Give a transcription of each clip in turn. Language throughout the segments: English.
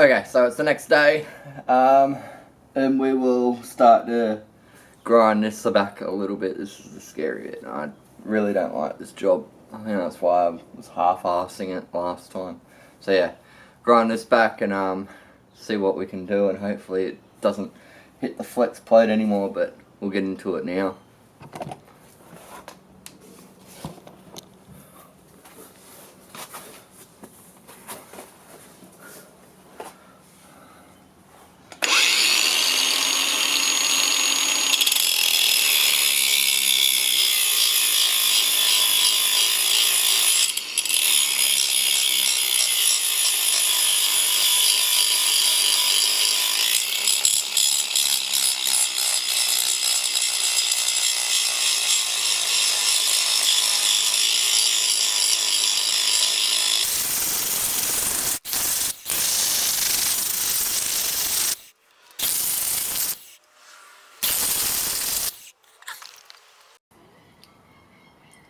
Okay, so it's the next day, and we will start to grind this back a little bit. This is the scary bit. I really don't like this job. I think that's why I was half-assing it last time. So yeah, grind this back and see what we can do, and hopefully it doesn't hit the flex plate anymore, but we'll get into it now.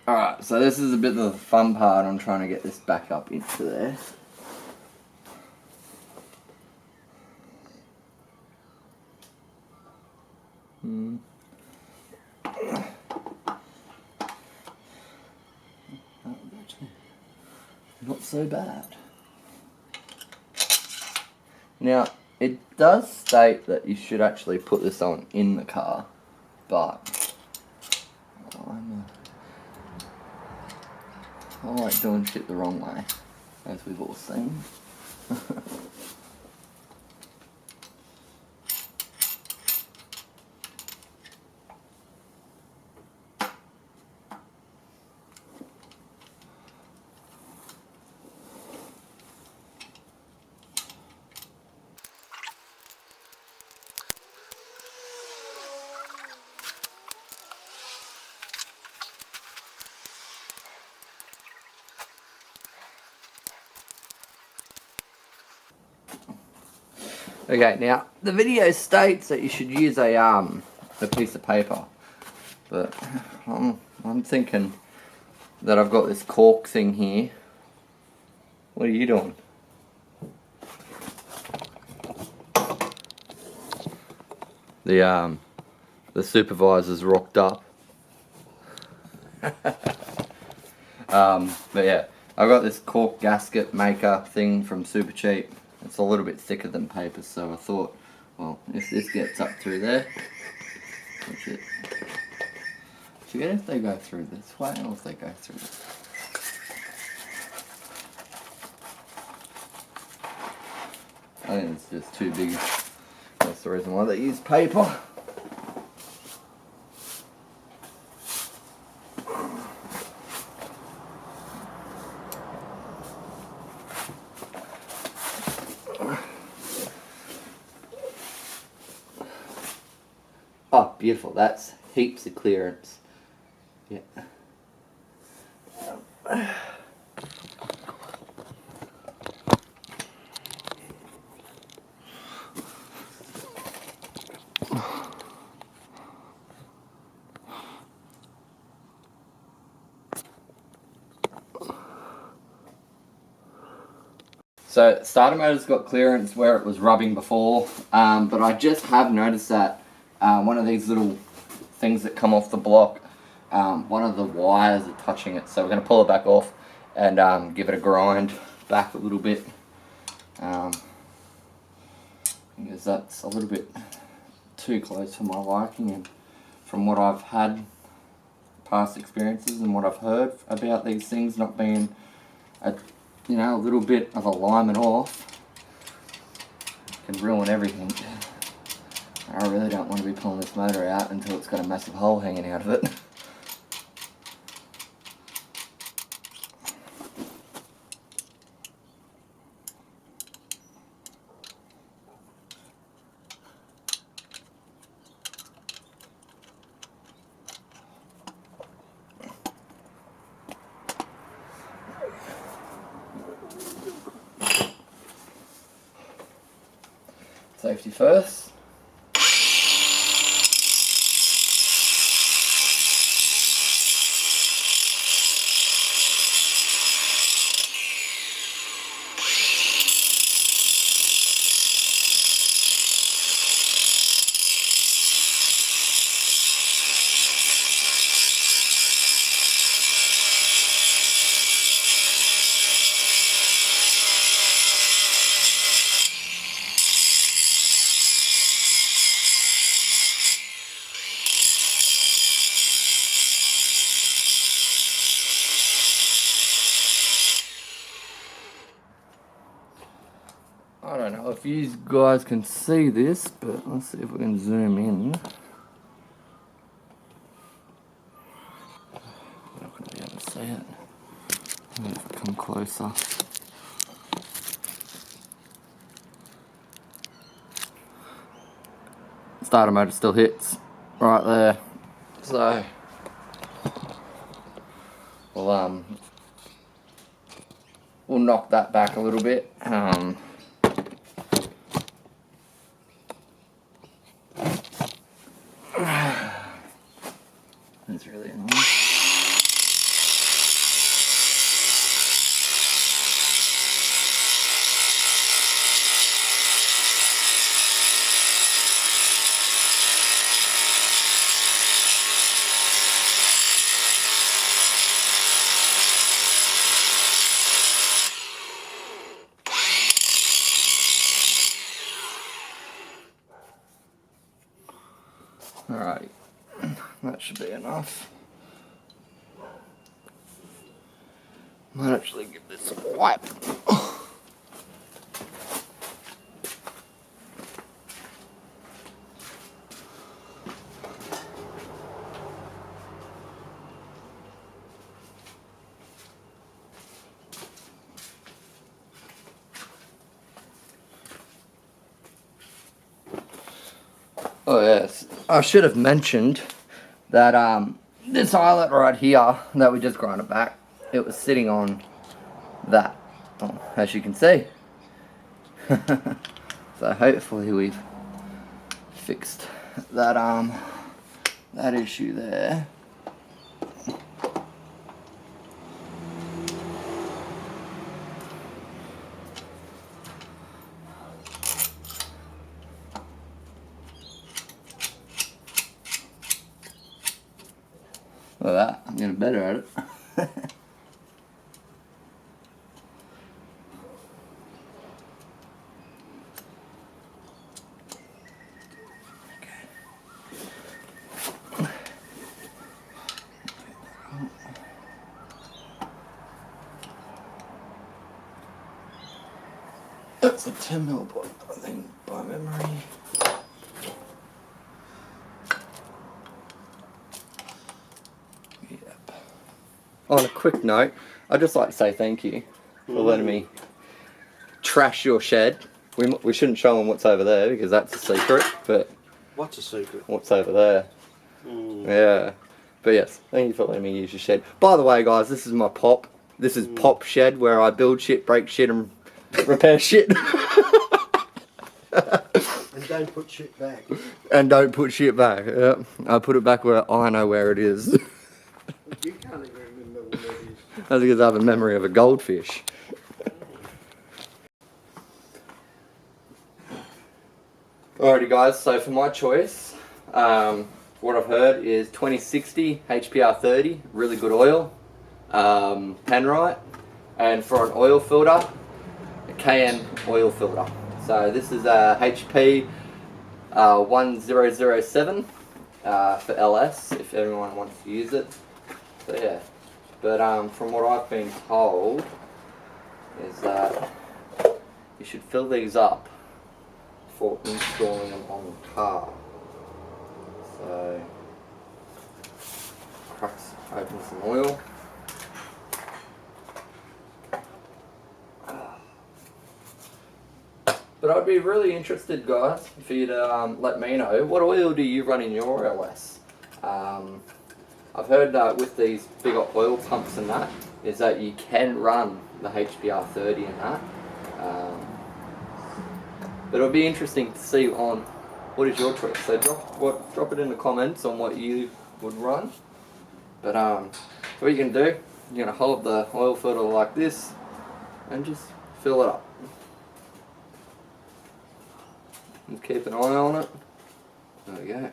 Alright, so this is a bit of the fun part. I'm trying to get this back up into there. Not so bad. Now, it does state that you should actually put this on in the car, but I like doing shit the wrong way, as we've all seen. Okay, now the video states that you should use a piece of paper, but I'm thinking that I've got this cork thing here. What are you doing? The supervisor's rocked up. But yeah, I've got this cork gasket maker thing from Super Cheap. It's a little bit thicker than paper, so I thought, well, if this gets up through there, that's it. I forget if they go through this way or if they go through this. I think it's just too big. That's the reason why they use paper. Oh, beautiful. That's heaps of clearance. Yeah. So starter motor's got clearance where it was rubbing before, but I just have noticed that one of these little things that come off the block, one of the wires are touching it, so we're going to pull it back off and give it a grind back a little bit, because that's a little bit too close for my liking, and from what I've had past experiences and what I've heard about these things not being a little bit of alignment off can ruin everything. I really don't want to be pulling this motor out until it's got a massive hole hanging out of it. Safety first. I don't know if you guys can see this, but let's see if we can zoom in. I'm not going to be able to see it. Let's come closer. Starter motor still hits right there. So we'll knock that back a little bit. It's really annoying. Alright, that should be enough. Might actually give this a wipe. Oh yes, I should have mentioned that this eyelet right here that we just grinded back, it was sitting on that, as you can see. So hopefully we've fixed that that issue there. Look at that, I'm getting better at it. That's a 10mm bolt, I think, by memory. Yep. On a quick note, I'd just like to say thank you for letting me trash your shed. We shouldn't show them what's over there because that's a secret, but... What's a secret? What's over there. Yeah. But yes, thank you for letting me use your shed. By the way, guys, this is my Pop. This is Pop shed where I build shit, break shit, and repair shit. And don't put shit back. And don't put shit back. Yep. I put it back where I know where it is. You can't even remember where it is. That's because I have a memory of a goldfish. Alrighty guys, so for my choice, what I've heard is 2060 HPR 30, really good oil, Penrite, and for an oil filter, a KN oil filter. So this is a HP 1007 for LS, if everyone wants to use it. So yeah, but from what I've been told is that you should fill these up for installing them on the car. So cracks open some oil. But I'd be really interested, guys, for you to let me know, what oil do you run in your LS? I've heard with these big oil pumps and that, is that you can run the HPR 30 in that. But it'll be interesting to see on what is your choice. So drop it in the comments on what you would run. But what you can do, you're gonna hold the oil filter like this and just fill it up. And keep an eye on it. There we go.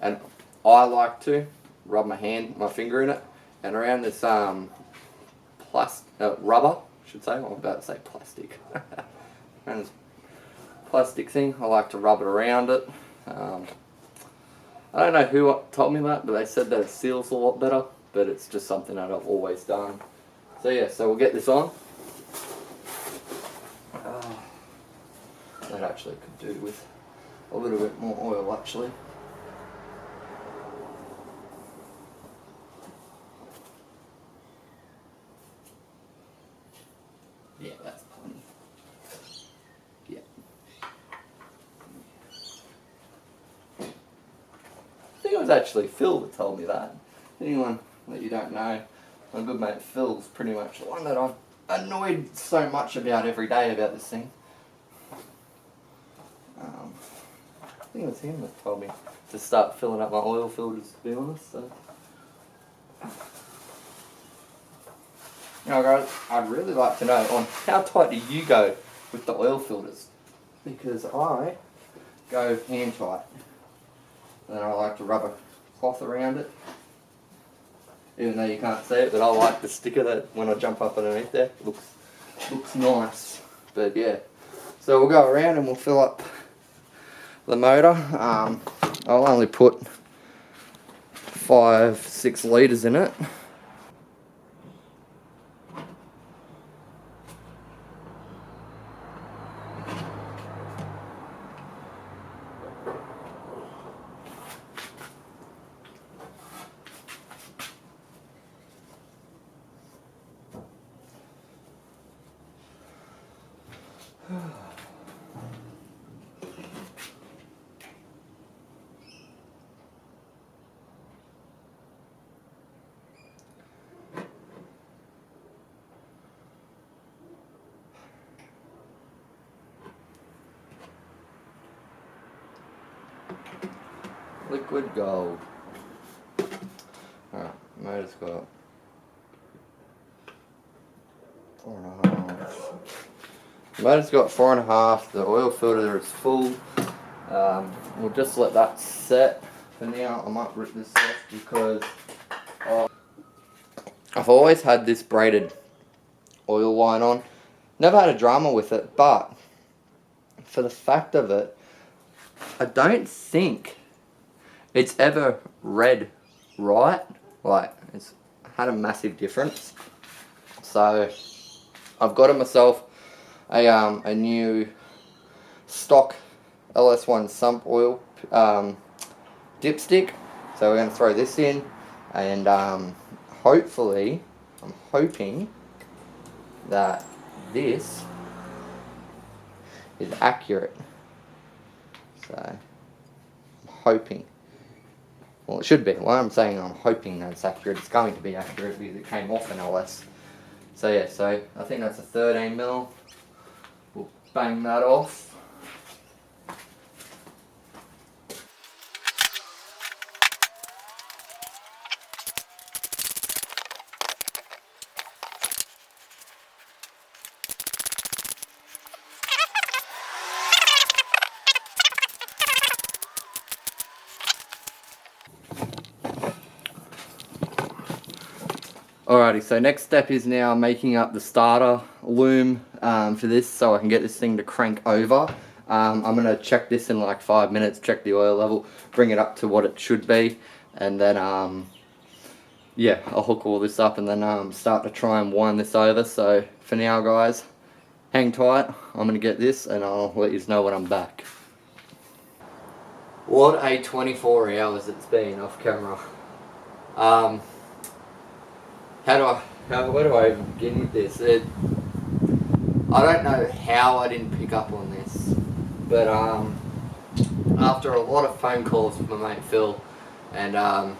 And I like to rub my finger in it, and around this rubber, I should say. I'm about to say plastic. And this plastic thing, I like to rub it around it. I don't know who told me that, but they said that it seals a lot better. But it's just something that I've always done. So yeah, so we'll get this on. That actually could do with a little bit more oil actually. Yeah, that's plenty. Yeah. I think it was actually Phil that told me that. Anyone that you don't know, my good mate Phil's pretty much the one that I'm annoyed so much about every day about this thing. I think it was him that told me to start filling up my oil filters, to be honest. So. Now guys, I'd really like to know on how tight do you go with the oil filters? Because I go hand tight. And then I like to rub a cloth around it. Even though you can't see it, but I like the sticker that when I jump up underneath there, it looks nice. But yeah, so we'll go around and we'll fill up the motor. I'll only put 5-6 litres in it. Liquid gold. Alright, motor's got 4.5. Motor's got 4.5. The oil filter is full. We'll just let that set for now. I might rip this off because I've always had this braided oil line on. Never had a drama with it, but for the fact of it, I don't think it's ever read right. Like, it's had a massive difference. So I've got myself a new stock LS1 sump oil dipstick. So we're going to throw this in, and hopefully, I'm hoping that this is accurate. So I'm hoping. Well, it should be. Why I'm saying I'm hoping that it's accurate, it's going to be accurate because it came off an LS. So yeah, so I think that's a 13mm. We'll bang that off. Alrighty, so next step is now making up the starter loom for this so I can get this thing to crank over. I'm going to check this in like 5 minutes, check the oil level, bring it up to what it should be, and then yeah, I'll hook all this up and then start to try and wind this over. So for now guys, hang tight, I'm going to get this and I'll let you know when I'm back. What a 24 hours it's been off camera. Where do I even begin with this? I don't know how I didn't pick up on this, but after a lot of phone calls with my mate Phil and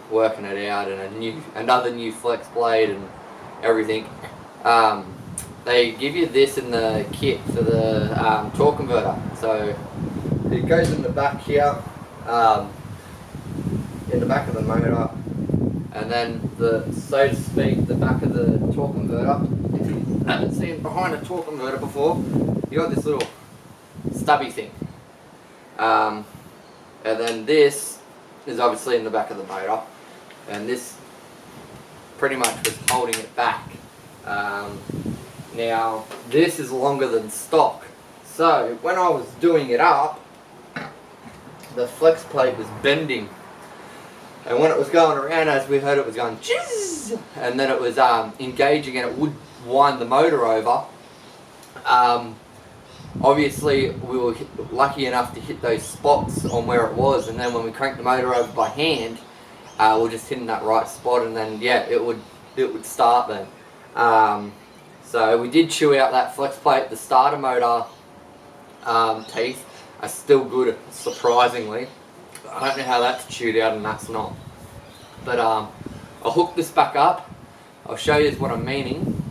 working it out and another new flex blade and everything, they give you this in the kit for the torque converter. So it goes in the back here, in the back of the motor. And then so to speak, the back of the torque converter, if you haven't seen behind a torque converter before, you got this little stubby thing. And then this is obviously in the back of the motor, and this pretty much was holding it back. Now, this is longer than stock. So when I was doing it up, the flex plate was bending And when it was going around, as we heard, it was going chiz, and then it was engaging, and it would wind the motor over. Obviously, we were lucky enough to hit those spots on where it was, and then when we cranked the motor over by hand, we're just hitting that right spot, and then yeah, it would start then. So we did chew out that flex plate. The starter motor teeth are still good, surprisingly. I don't know how that's chewed out and that's not. But I'll hook this back up. I'll show you what I'm meaning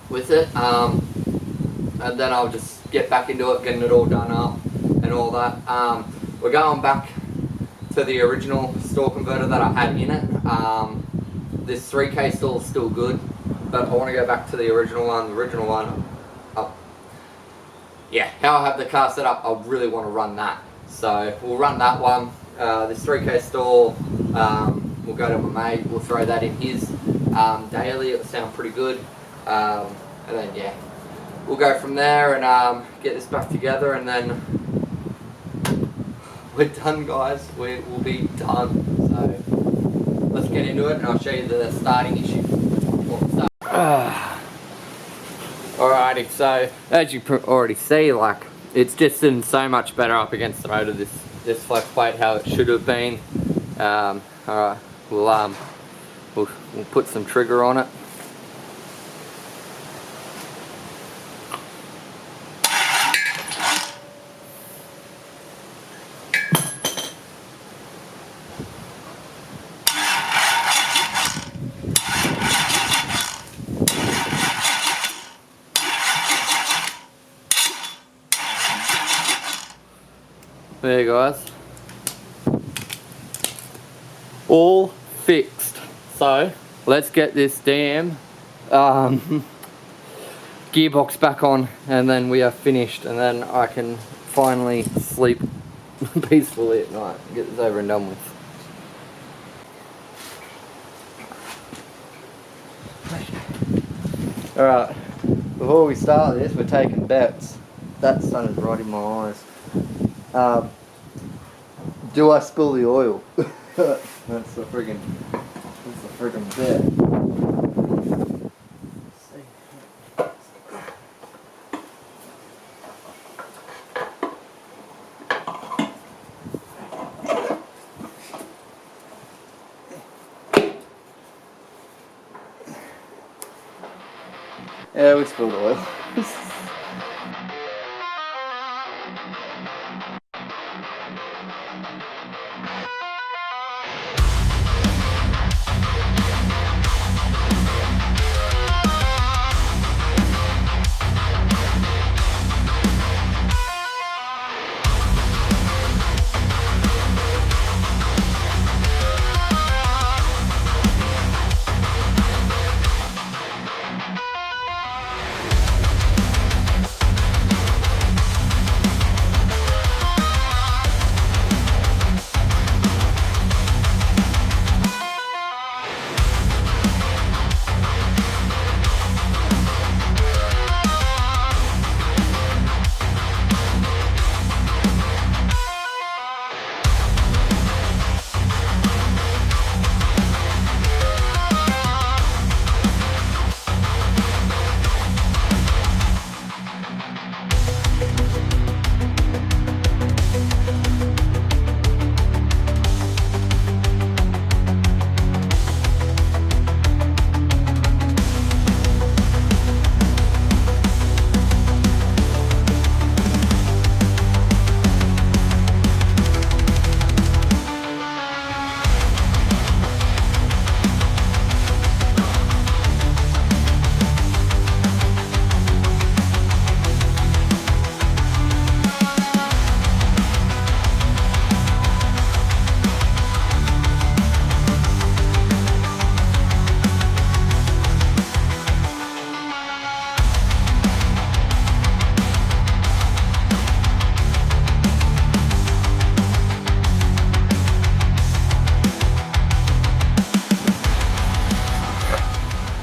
with it. And then I'll just get back into it, getting it all done up and all that. We're going back to the original store converter that I had in it. This 3K stall is still good, but I want to go back to the original one. The original one, yeah, how I have the car set up, I really want to run that. So we'll run that one. This 3K stall, we'll go to my mate, we'll throw that in his daily. It'll sound pretty good. And then yeah, we'll go from there and get this back together, and then we're done, guys. We will be done. So let's get into it, and I'll show you the starting issue. Alrighty, so as you already see, like, it's just sitting so much better up against the motor, this flex plate, how it should have been. Alright, we'll put some trigger on it. There you guys, all fixed. So let's get this damn gearbox back on, and then we are finished, and then I can finally sleep peacefully at night and get this over and done with. Alright, before we start this, we're taking bets. That sun is right in my eyes. Do I spill the oil? That's the friggin' bet. Yeah, we spilled oil.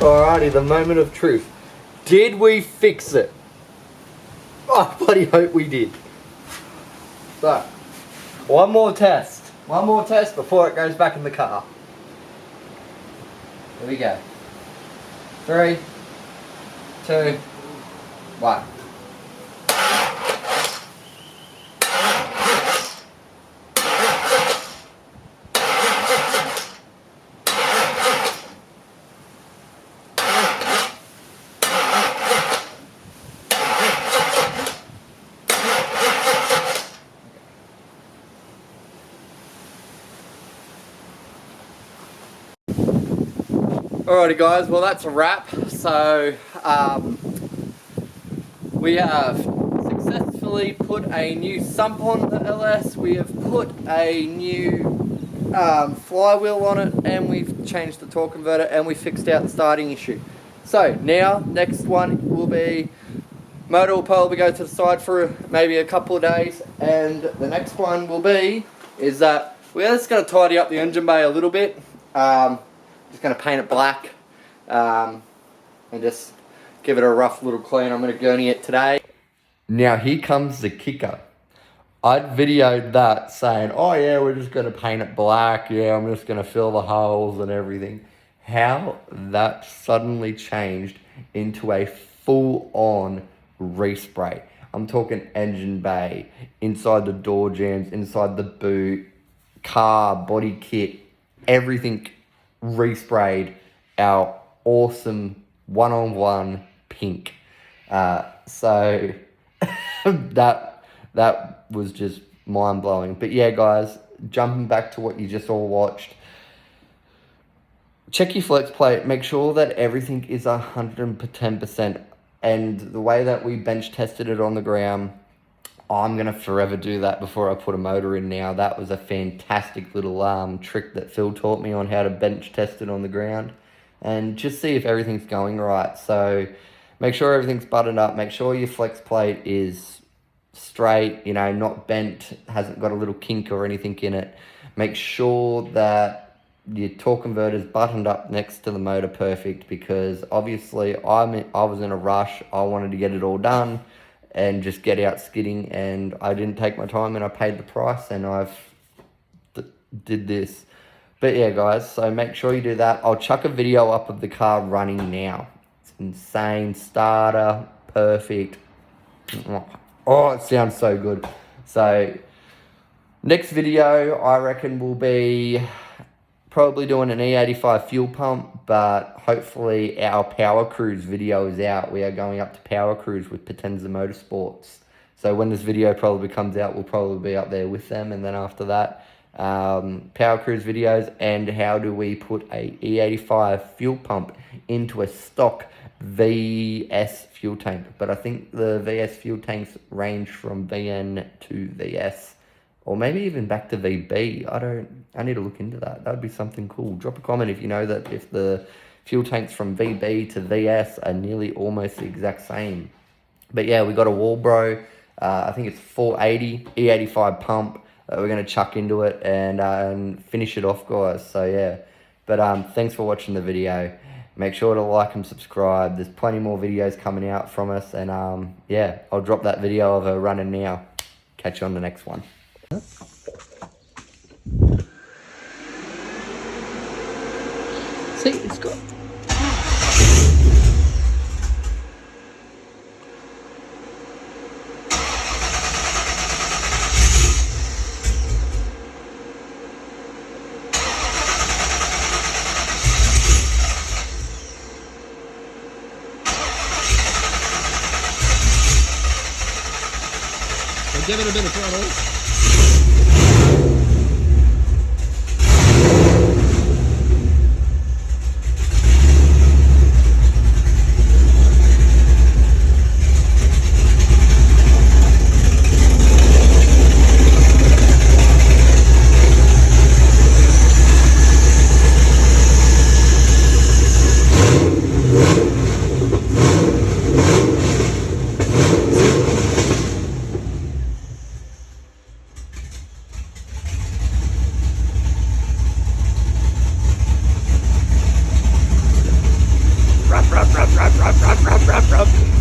Alrighty, the moment of truth. Did we fix it? I bloody hope we did. So, one more test before it goes back in the car. Here we go. 3, 2, 1. Alrighty guys, well that's a wrap. So we have successfully put a new sump on the LS, we have put a new flywheel on it, and we've changed the torque converter, and we fixed out the starting issue. So now, next one will be, motor will probably go to the side for maybe a couple of days, and the next one will be, is that we're just going to tidy up the engine bay a little bit. Just going to paint it black and just give it a rough little clean. I'm going to gurney it today. Now here comes the kicker. I'd videoed that saying, oh yeah, we're just going to paint it black. Yeah, I'm just going to fill the holes and everything. How that suddenly changed into a full-on respray. I'm talking engine bay, inside the door jambs, inside the boot, car, body kit, everything resprayed our awesome one-on-one pink. So that was just mind-blowing. But yeah guys, jumping back to what you just all watched, check your flex plate, make sure that everything is 110%. And the way that we bench tested it on the ground, I'm going to forever do that before I put a motor in now. That was a fantastic little trick that Phil taught me on how to bench test it on the ground. And just see if everything's going right. So make sure everything's buttoned up. Make sure your flex plate is straight, you know, not bent, hasn't got a little kink or anything in it. Make sure that your torque converter's buttoned up next to the motor perfect, because obviously I was in a rush. I wanted to get it all done and just get out skidding, and I didn't take my time, and I paid the price, and I've did this. But yeah guys, so make sure you do that. I'll chuck a video up of the car running now. It's insane. Starter, perfect. Oh, it sounds so good. So next video I reckon will be probably doing an E85 fuel pump, but hopefully our Power Cruise video is out. We are going up to Power Cruise with Potenza Motorsports. So when this video probably comes out, we'll probably be up there with them. And then after that, Power Cruise videos, and how do we put a E85 fuel pump into a stock VS fuel tank. But I think the VS fuel tanks range from VN to VS, or maybe even back to VB. I need to look into that. That would be something cool. Drop a comment if you know that, if the fuel tanks from VB to VS are nearly almost the exact same. But yeah, we got a Walbro, I think it's 480 E85 pump that we're going to chuck into it and finish it off, guys. So yeah, but thanks for watching the video. Make sure to like and subscribe. There's plenty more videos coming out from us, and yeah, I'll drop that video of her running now. Catch you on the next one. See, it's got... Give it a bit of throttle. Ruff, ruff, ruff, ruff, ruff, ruff, ruff, ruff, ruff.